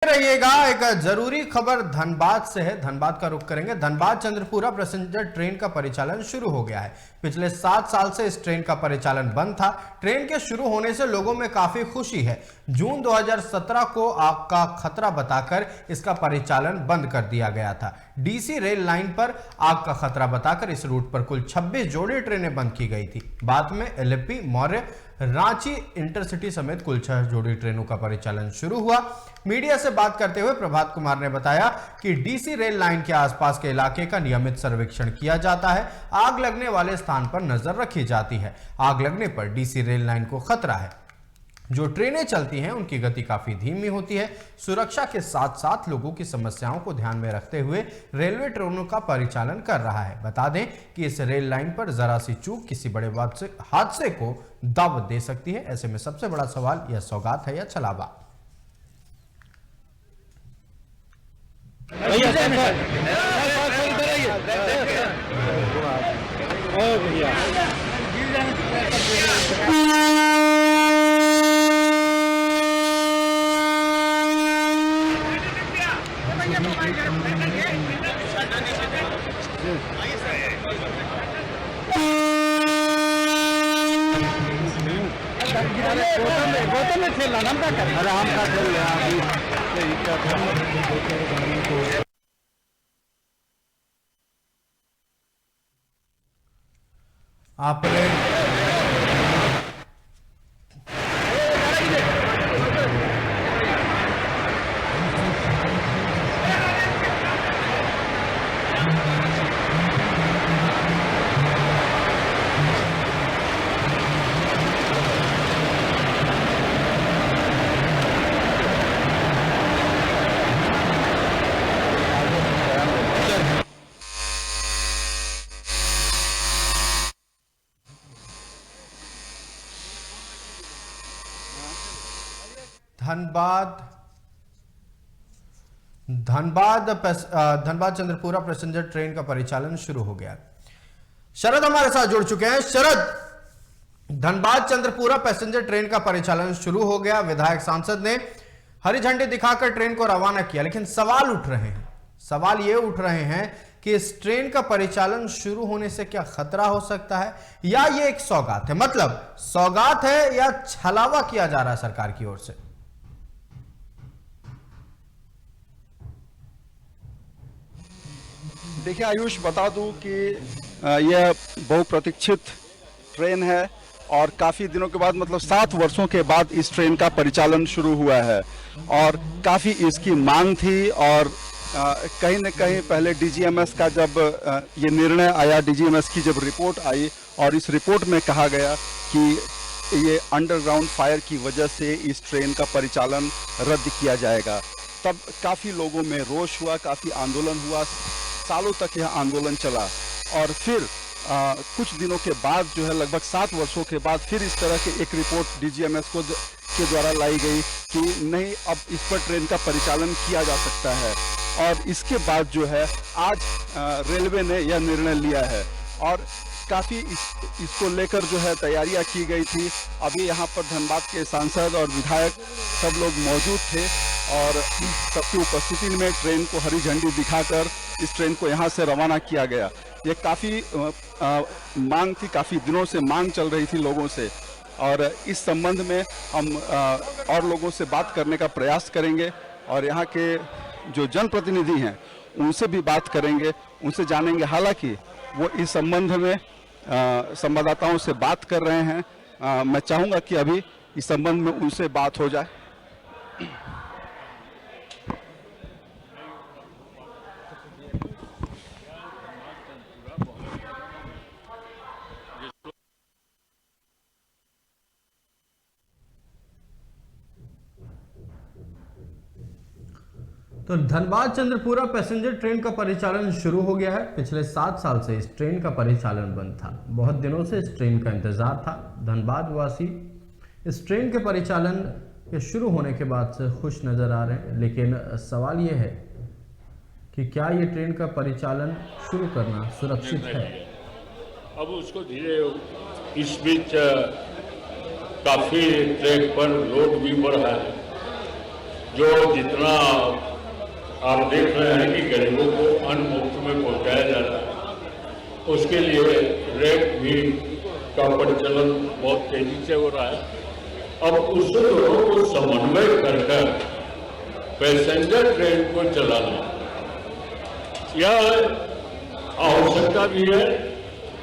रहिएगा। एक जरूरी खबर धनबाद से है। धनबाद का रुख करेंगे। धनबाद चंद्रपुरा पैसेंजर ट्रेन का परिचालन शुरू हो गया है। पिछले 7 साल से इस ट्रेन का परिचालन बंद था। ट्रेन के शुरू होने से लोगों में काफी खुशी है। जून 2017 को आग का खतरा बताकर इसका परिचालन बंद कर दिया गया था। डीसी रेल लाइन पर आग का खतरा बताकर इस रूट पर कुल 26 जोड़ी ट्रेनें बंद की गई थी। बाद में एलएपी, मौर्य, रांची इंटरसिटी समेत कुल 6 जोड़ी ट्रेनों का परिचालन शुरू हुआ। मीडिया से बात करते हुए प्रभात कुमार ने बताया कि डीसी रेल लाइन के आसपास के इलाके का नियमित सर्वेक्षण किया जाता है। आग लगने वाले स्थान पर नजर रखी जाती है। आग लगने पर डीसी रेल लाइन को खतरा है। जो ट्रेनें चलती हैं उनकी गति काफी धीमी होती है। सुरक्षा के साथ साथ लोगों की समस्याओं को ध्यान में रखते हुए रेलवे ट्रेनों का परिचालन कर रहा है। बता दें कि इस रेल लाइन पर जरा सी चूक किसी बड़े हादसे को दावत दे सकती है। ऐसे में सबसे बड़ा सवाल यह सौगात है या छलावा। बोतल में खेलना हम क्या करें? अरे हम क्या खेल रहे हैं आपने धनबाद चंद्रपुरा पैसेंजर ट्रेन का परिचालन शुरू हो गया। शरद हमारे साथ जुड़ चुके हैं। शरद, धनबाद चंद्रपुरा पैसेंजर ट्रेन का परिचालन शुरू हो गया। विधायक सांसद ने हरी झंडी दिखाकर ट्रेन को रवाना किया, लेकिन सवाल ये उठ रहे हैं कि इस ट्रेन का परिचालन शुरू होने से क्या खतरा हो सकता है या ये एक सौगात है? मतलब सौगात है या छलावा किया जा रहा है सरकार की ओर से? देखिए आयुष, बता दूं कि यह बहुप्रतीक्षित ट्रेन है और काफ़ी दिनों के बाद, मतलब 7 वर्षों के बाद इस ट्रेन का परिचालन शुरू हुआ है और काफ़ी इसकी मांग थी। और कहीं न कहीं पहले डीजीएमएस का जब ये निर्णय आया, डीजीएमएस की जब रिपोर्ट आई और इस रिपोर्ट में कहा गया कि ये अंडरग्राउंड फायर की वजह से इस ट्रेन का परिचालन रद्द किया जाएगा, तब काफ़ी लोगों में रोष हुआ, काफ़ी आंदोलन हुआ। सालों तक यह आंदोलन चला और फिर कुछ दिनों के बाद जो है, लगभग 7 वर्षों के बाद फिर इस तरह की एक रिपोर्ट डीजीएमएस के द्वारा लाई गई कि नहीं, अब इस पर ट्रेन का परिचालन किया जा सकता है। और इसके बाद जो है आज रेलवे ने यह निर्णय लिया है और काफ़ी इसको लेकर जो है तैयारियां की गई थी। अभी यहाँ पर धनबाद के सांसद और विधायक सब लोग मौजूद थे और सबकी उपस्थिति में ट्रेन को हरी झंडी दिखाकर इस ट्रेन को यहाँ से रवाना किया गया। ये काफ़ी मांग थी, काफ़ी दिनों से मांग चल रही थी लोगों से और इस संबंध में हम और लोगों से बात करने का प्रयास करेंगे और यहाँ के जो जनप्रतिनिधि हैं उनसे भी बात करेंगे, उनसे जानेंगे। हालांकि वो इस संबंध में संवाददाताओं से बात कर रहे हैं। मैं चाहूँगा कि अभी इस संबंध में उनसे बात हो जाए। तो धनबाद चंद्रपुरा पैसेंजर ट्रेन का परिचालन शुरू हो गया है। पिछले 7 साल से इस ट्रेन का परिचालन बंद था। बहुत दिनों से इस ट्रेन का इंतजार था। धनबाद वासी इस ट्रेन के परिचालन के शुरू होने के बाद से खुश नजर आ रहे हैं, लेकिन सवाल यह है कि क्या ये ट्रेन का परिचालन शुरू करना सुरक्षित है? अब उसको धीरे, इस बीच काफ़ी ट्रैक पर लोड भी बढ़ा है जो जितना आप देख रहे हैं कि गरीबों को अन्न मुफ्त में पहुंचाया जा रहा है, उसके लिए रेक भी का परिचालन बहुत तेजी से हो रहा है। अब उस दोनों को समन्वय कर पैसेंजर ट्रेन को चलाना, यह आवश्यकता भी है,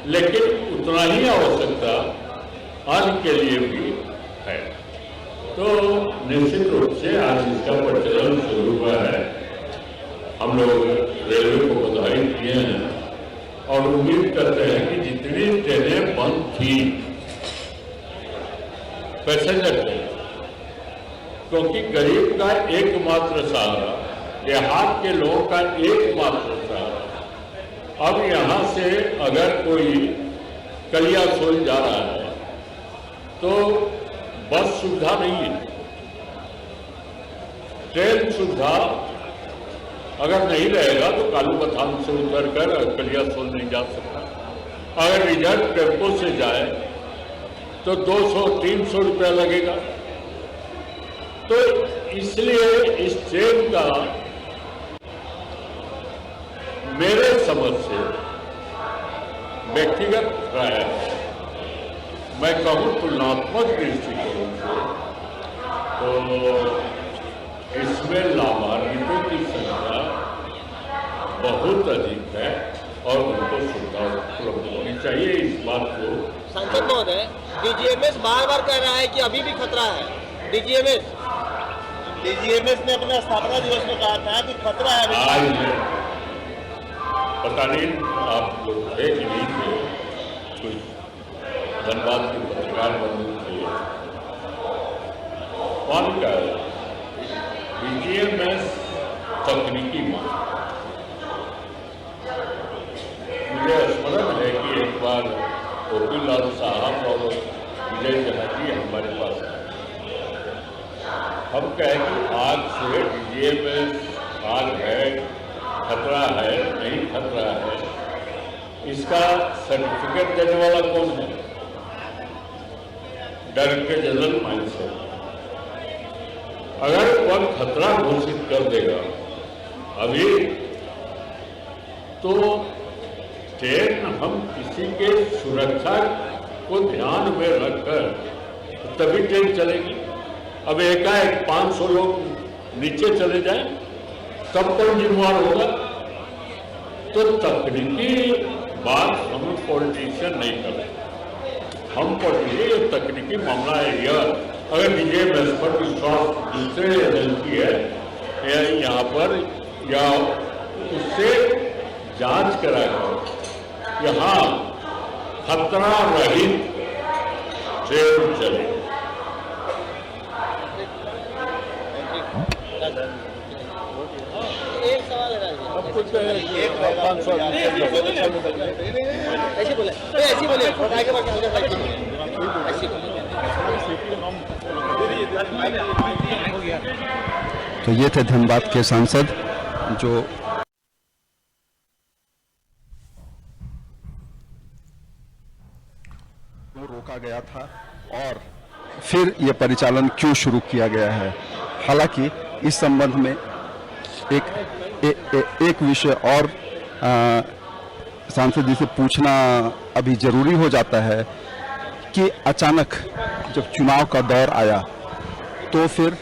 लेकिन उतना ही आवश्यकता अन्न के लिए भी है। तो निश्चित रूप से आज इसका परिचालन शुरू हुआ है। हम लोग रेलवे को बधाई दिए हैं और उम्मीद करते हैं कि जितनी ट्रेनें बंद थी पैसेंजर ट्रेन, क्योंकि गरीब का एकमात्र सहारा, देहात के लोगों का एकमात्र सहारा, अब यहाँ से अगर कोई कलियासोल जा रहा है तो बस सुविधा नहीं है, ट्रेन सुविधा अगर नहीं रहेगा तो कालूपथान से उतरकर कलियासोल नहीं जा सकता। अगर रिजर्व टेम्पो से जाए तो 200-300 रुपया लगेगा। तो इसलिए इस ट्रेन का मेरे समझ से व्यक्तिगत राय, मैं कहूँ तुलनात्मक दृष्टिकोण से, तो इसमें लाभान्वितों की संख्या बहुत अधिक है और उनको सुविधा उपलब्ध होनी चाहिए। इस बात को सांसद महोदय, डीजीएमएस बार बार कह रहा है कि अभी भी खतरा है। डीजीएमएस ने अपने स्थापना दिवस में कहा था कि खतरा है। आज पता नहीं आप लोग थे कि नहीं थे, कुछ धनबाद के पत्रकार बंधु थे, कौन कह रहा है डीजीएमएस तकनीकी मांग। मुझे स्मरण है कि एक बार गोपी लाल साहब और विजय जहाजी हमारे पास आए, हम कहें कि आज से डीजीएमएस आज है, खतरा है, नहीं खतरा है, इसका सर्टिफिकेट देने वाला कौन है? डायरेक्टर जनरल माइंस है। अगर वह खतरा घोषित कर देगा अभी, तो ट्रेन हम किसी के सुरक्षा को ध्यान में रखकर तभी ट्रेन चलेगी। अब एकाएक 500 लोग नीचे चले जाएं, तब कौन जिम्मेवार होगा? तो तकनीकी बात हम पॉलिटिशियन नहीं कर रहे, हम पॉलिटिशियन तकनीकी मामला है। यह अगर डीजीएमएस पर विश्वास दूसरे एजेंसी है यहाँ पर, या उससे जांच कराकर यहाँ खतरा रहित ट्रेन चले। एक सवाल है ऐसे बोले, ऐसे बोले, आगे तो ये थे धनबाद के सांसद जो रोका गया था और फिर ये परिचालन क्यों शुरू किया गया है। हालांकि इस संबंध में एक विषय और सांसद जी से पूछना अभी जरूरी हो जाता है कि अचानक जब चुनाव का दौर आया तो फिर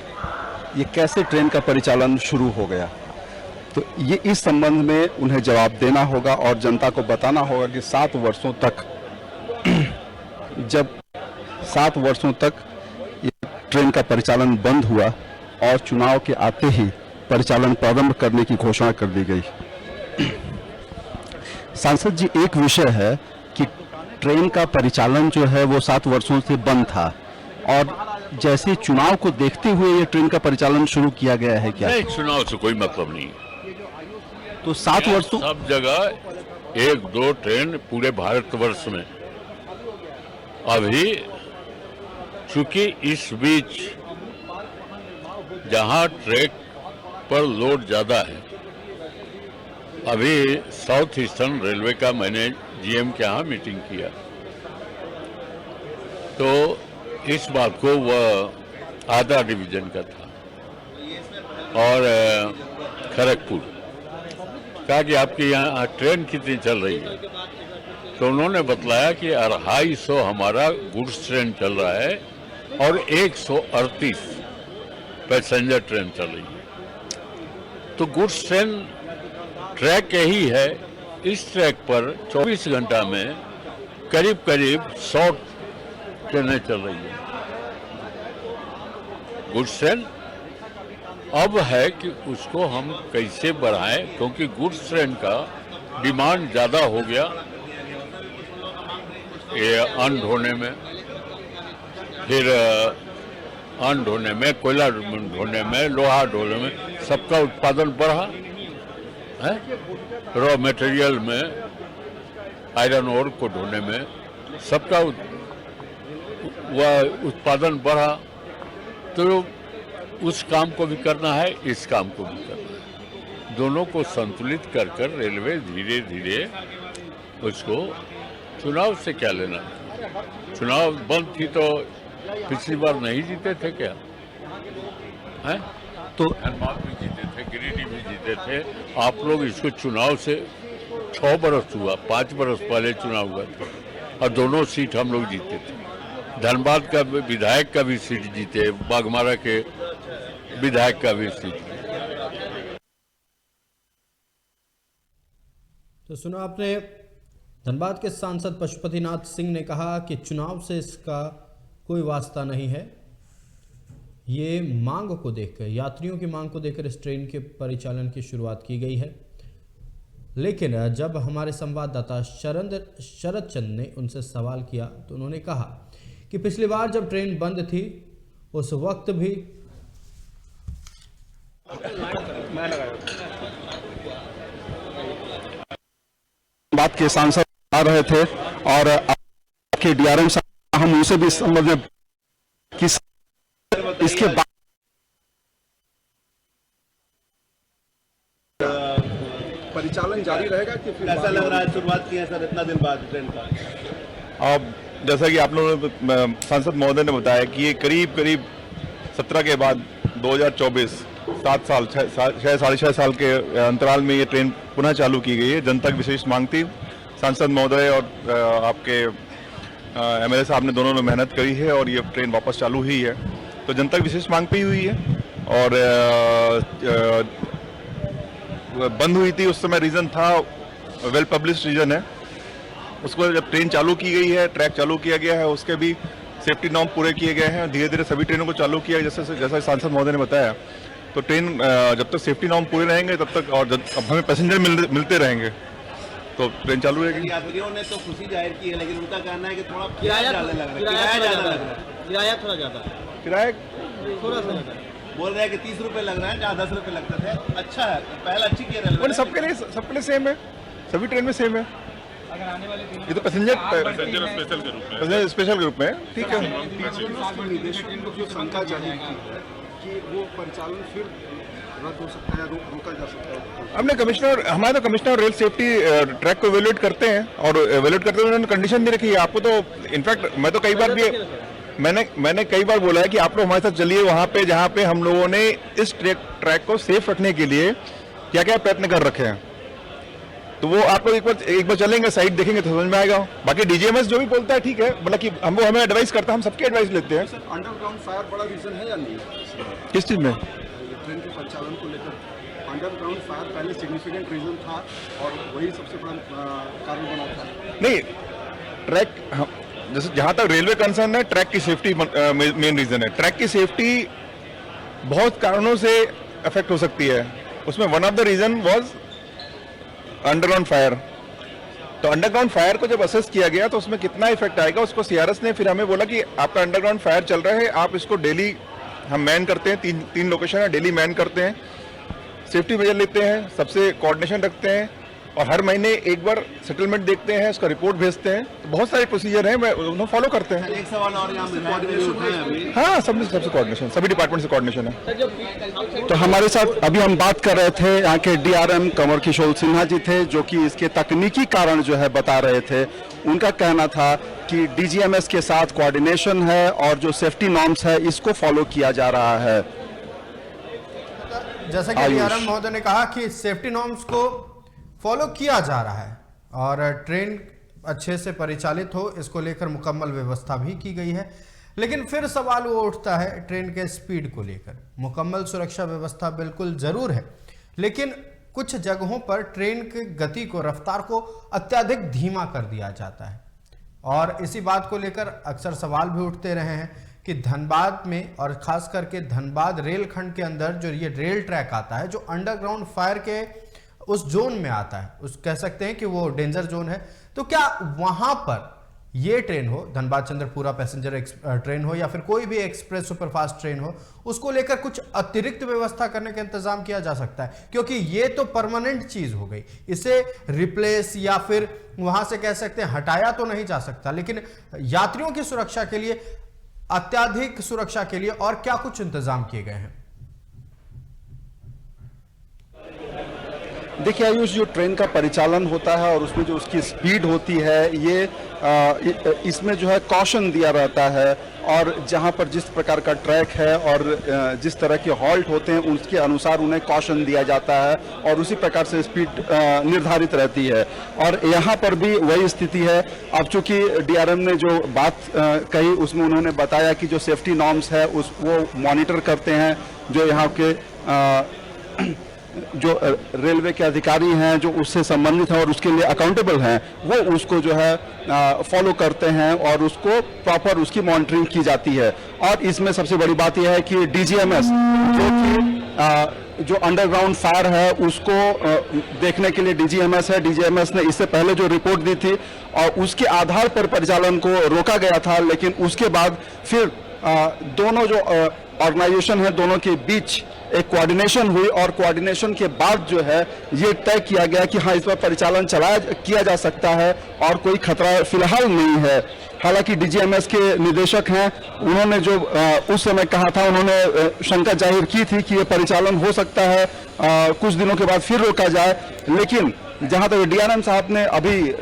ये कैसे ट्रेन का परिचालन शुरू हो गया। तो ये इस संबंध में उन्हें जवाब देना होगा और जनता को बताना होगा कि 7 वर्षों तक जब 7 वर्षों तक ये ट्रेन का परिचालन बंद हुआ और चुनाव के आते ही परिचालन प्रारंभ करने की घोषणा कर दी गई। सांसद जी, एक विषय है कि ट्रेन का परिचालन जो है वो 7 वर्षों से बंद था और जैसे चुनाव को देखते हुए ये ट्रेन का परिचालन शुरू किया गया है क्या? नहीं, चुनाव से कोई मतलब नहीं। तो 7 वर्षों सब जगह 1-2 ट्रेन पूरे भारतवर्ष में। अभी चूंकि इस बीच जहां ट्रैक पर लोड ज्यादा है, अभी साउथ ईस्टर्न रेलवे का मैंने जीएम के यहाँ मीटिंग किया, तो इस बात को वह आधा डिवीजन का था। और खड़गपुर। कहा कि आपके यहाँ ट्रेन कितनी चल रही है, तो उन्होंने बतलाया कि 250 हमारा गुड्स ट्रेन चल रहा है और 138 पैसेंजर ट्रेन चल रही है। तो गुड्स ट्रेन ट्रैक यही है, इस ट्रैक पर 24 घंटा में करीब करीब 100 ट्रेनें चल रही है गुड्स ट्रेन। अब है कि उसको हम कैसे बढ़ाएं, क्योंकि गुड्स ट्रेन का डिमांड ज़्यादा हो गया, ये अन्न ढोने में, फिर अन्न ढोने में, कोयला ढोने में, लोहा ढोने में, सबका उत्पादन बढ़ा है। रॉ मटेरियल में, आयरन ओर को ढोने में सबका वह उत्पादन बढ़ा, तो उस काम को भी करना है, इस काम को भी करना है। दोनों को संतुलित कर कर रेलवे धीरे धीरे उसको, चुनाव से क्या लेना, चुनाव बंद थी तो पिछली बार नहीं जीते थे क्या, हैं? तो धनबाद भी जीते थे, गिरिडीह भी जीते थे। आप लोग इसको चुनाव से 6 बरस हुआ, 5 बरस पहले चुनाव हुआ था और दोनों सीट हम लोग जीते थे। धनबाद का विधायक का भी सीट जीते, बाघमारा के विधायक का भी सीट। तो सुना आपने धनबाद के सांसद पशुपतिनाथ सिंह ने कहा कि चुनाव से इसका कोई वास्ता नहीं है, ये मांग को देखकर, यात्रियों की मांग को देखकर इस ट्रेन के परिचालन की शुरुआत की गई है। लेकिन जब हमारे संवाददाता शरद चंद ने उनसे सवाल किया तो उन्होंने कहा कि पिछली बार जब ट्रेन बंद थी उस वक्त भी बात के सांसद आ रहे थे और आपके डीआरएम साहब, हम उनसे भी इस संबंध में किस इसके बाद परिचालन जारी रहेगा कि फिर कैसा लग रहा है, शुरुआत की है सर इतना दिन बाद ट्रेन का? अब जैसा कि आप लोगों ने सांसद महोदय ने बताया कि ये करीब करीब 17 के बाद 2024 7 साल 6.5 साल के अंतराल में ये ट्रेन पुनः चालू की गई है। जनता की विशेष मांग थी, सांसद महोदय और आपके एमएलए साहब ने दोनों ने मेहनत करी है और ये ट्रेन वापस चालू हुई है। तो जनता की विशेष मांग पे ही हुई है और बंद हुई थी उस समय, रीज़न था वेल पब्लिश्ड रीज़न है। उसको जब ट्रेन चालू की गई है, ट्रैक चालू किया गया है, उसके भी सेफ्टी नॉर्म पूरे किए गए हैं। धीरे धीरे सभी ट्रेनों को चालू किया जैसा सांसद महोदय ने बताया। तो ट्रेन जब तक सेफ्टी नॉर्म पूरे रहेंगे तब तक, और अब हमें पैसेंजर मिलते रहेंगे तो ट्रेन चालू रहेगी। यात्रियों ने तो खुशी जाहिर की है, लेकिन उनका कहना है कि थोड़ा किराया ज़्यादा लग रहा है, किराया ज़्यादा थोड़ा लग रहा है। किराया थोड़ा ज़्यादा, किराया थोड़ा सा ज़्यादा बोल रहे हैं कि 30 रुपए लग रहा है, जहाँ 10 रुपए लगते थे। अच्छा है, पहला अच्छी किया रेलवे ने। सबके लिए सेम है, सभी ट्रेन में सेम है। ये तो पैसेंजर स्पेशल के रूप में, ठीक है। निदेशक को जो शंका जाहिर की है कि वो परिचालन फिर रद्द हो सकता है, रोका जा सकता है। हमने हमारे तो कमिश्नर रेल सेफ्टी ट्रैक को इवेल्युएट करते हैं और इवेल्युएट करते हुए उन्होंने कंडीशन भी रखी है। आपको तो इनफैक्ट मैं तो कई बार भी मैंने कई बार बोला है कि आप लोग हमारे साथ चलिए वहाँ पे जहाँ पे हम लोगों ने इस ट्रैक को सेफ रखने के लिए क्या क्या प्रयत्न कर रखे हैं। तो वो आप लोग एक बार चलेंगे, साइट देखेंगे तो समझ में आएगा। बाकी डीजीएमएस जो भी बोलता है ठीक है, मतलब कि हमें एडवाइस करता है, हम सबकी एडवाइस लेते हैं। अंडरग्राउंड फायर बड़ा रीजन है या नहीं? किस चीज़ में? ट्रेन के परिचालन को लेकर अंडरग्राउंड फायर पहले सिग्निफिकेंट रीजन था और वही सबसे बड़ा कारण बना था। नहीं, ट्रैक जैसे जहाँ तक रेलवे कंसर्न है, ट्रैक की सेफ्टी मेन रीजन है। ट्रैक की सेफ्टी बहुत कारणों से अफेक्ट हो सकती है, उसमें one of the reason was underground fire. तो अंडरग्राउंड फायर को जब असेस किया गया तो उसमें कितना इफेक्ट आएगा उसको सीआरएस ने फिर हमें बोला कि आपका अंडरग्राउंड फायर चल रहा है, आप इसको डेली हम मैन करते हैं, तीन लोकेशन है, डेली मैन करते हैं, सेफ्टी मेजर लेते हैं, सबसे कोऑर्डिनेशन रखते हैं और हर महीने एक बार सेटलमेंट देखते हैं, उसका रिपोर्ट भेजते हैं। तो बहुत सारे प्रोसीजर हैं, उन्हें फॉलो करते हैं। एक सवाल और यहाँ पे, हाँ, सबसे कोऑर्डिनेशन, सभी डिपार्टमेंट से कोऑर्डिनेशन है। तो हमारे साथ अभी हम बात कर रहे थे, यहाँ के डीआरएम कंवर किशोर सिन्हा जी थे जो कि इसके तकनीकी कारण जो है बता रहे थे। उनका कहना था कि डीजीएमएस के साथ कोऑर्डिनेशन है और जो सेफ्टी नॉर्म्स है इसको फॉलो किया जा रहा है। जैसा कि डीआरएम महोदय ने कहा कि सेफ्टी नॉर्म्स को फॉलो किया जा रहा है और ट्रेन अच्छे से परिचालित हो, इसको लेकर मुकम्मल व्यवस्था भी की गई है। लेकिन फिर सवाल वो उठता है ट्रेन के स्पीड को लेकर। मुकम्मल सुरक्षा व्यवस्था बिल्कुल जरूर है, लेकिन कुछ जगहों पर ट्रेन की गति को, रफ्तार को अत्यधिक धीमा कर दिया जाता है और इसी बात को लेकर अक्सर सवाल भी उठते रहे हैं कि धनबाद में और खास करके धनबाद रेलखंड के अंदर जो ये रेल ट्रैक आता है, जो अंडरग्राउंड फायर के उस जोन में आता है, उस कह सकते हैं कि वो डेंजर जोन है, तो क्या वहां पर ये ट्रेन हो, धनबाद चंद्रपुरा पैसेंजर ट्रेन हो या फिर कोई भी एक्सप्रेस सुपरफास्ट ट्रेन हो, उसको लेकर कुछ अतिरिक्त व्यवस्था करने का इंतजाम किया जा सकता है? क्योंकि ये तो परमानेंट चीज हो गई, इसे रिप्लेस या फिर वहां से कह सकते हैं हटाया तो नहीं जा सकता, लेकिन यात्रियों की सुरक्षा के लिए, अत्याधिक सुरक्षा के लिए और क्या कुछ इंतजाम किए गए हैं? देखिए आयुष, जो ट्रेन का परिचालन होता है और उसमें जो उसकी स्पीड होती है, ये इसमें जो है कॉशन दिया रहता है और जहां पर जिस प्रकार का ट्रैक है और जिस तरह के हॉल्ट होते हैं उसके अनुसार उन्हें कॉशन दिया जाता है और उसी प्रकार से स्पीड निर्धारित रहती है। और यहाँ पर भी वही स्थिति है। अब चूंकि डीआरएम ने जो बात कही उसमें उन्होंने बताया कि जो सेफ्टी नॉर्म्स है वो मॉनिटर करते हैं, जो यहाँ के जो रेलवे के अधिकारी हैं जो उससे संबंधित हैं और उसके लिए अकाउंटेबल हैं, वो उसको जो है फॉलो करते हैं और उसको प्रॉपर उसकी मॉनिटरिंग की जाती है। और इसमें सबसे बड़ी बात यह है कि डीजीएमएस जो कि जो अंडरग्राउंड फायर है उसको देखने के लिए डीजीएमएस है। डीजीएमएस ने इससे पहले जो रिपोर्ट दी थी और उसके आधार पर परिचालन को रोका गया था, लेकिन उसके बाद फिर दोनों जो ऑर्गेनाइजेशन है दोनों के बीच एक कोऑर्डिनेशन हुई और कोऑर्डिनेशन के बाद जो है ये तय किया गया कि हाँ, इस पर परिचालन किया जा सकता है और कोई खतरा फिलहाल नहीं है। हालांकि डीजीएमएस के निदेशक हैं, उन्होंने जो उस समय कहा था, उन्होंने शंका जाहिर की थी कि ये परिचालन हो सकता है कुछ दिनों के बाद फिर रोका जाए, लेकिन जहां तक डीआरएम साहब ने अभी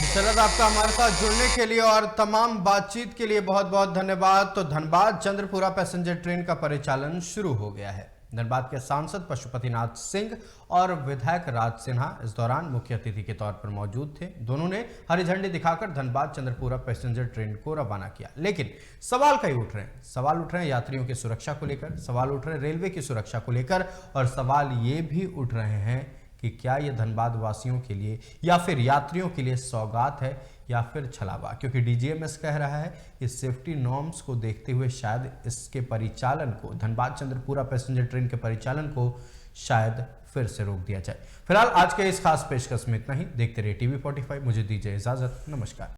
शरद, आपका हमारे साथ जुड़ने के लिए और तमाम बातचीत के लिए बहुत बहुत धन्यवाद। तो धनबाद चंद्रपुरा पैसेंजर ट्रेन का परिचालन शुरू हो गया है। धनबाद के सांसद पशुपतिनाथ सिंह और विधायक राज सिन्हा इस दौरान मुख्य अतिथि के तौर पर मौजूद थे। दोनों ने हरी झंडी दिखाकर धनबाद चंद्रपुरा पैसेंजर ट्रेन को रवाना किया। लेकिन सवाल कई उठ रहे हैं, सवाल उठ रहे हैं यात्रियों की सुरक्षा को लेकर, सवाल उठ रहे हैं रेलवे की सुरक्षा को लेकर और सवाल ये भी उठ रहे हैं कि क्या ये धनबाद वासियों के लिए या फिर यात्रियों के लिए सौगात है या फिर छलावा? क्योंकि डीजीएमएस कह रहा है कि सेफ्टी नॉर्म्स को देखते हुए शायद इसके परिचालन को, धनबाद चंद्रपुरा पैसेंजर ट्रेन के परिचालन को शायद फिर से रोक दिया जाए। फिलहाल आज के इस खास पेशकश में इतना ही। देखते रहिए TV45। मुझे दीजिए इजाजत। नमस्कार।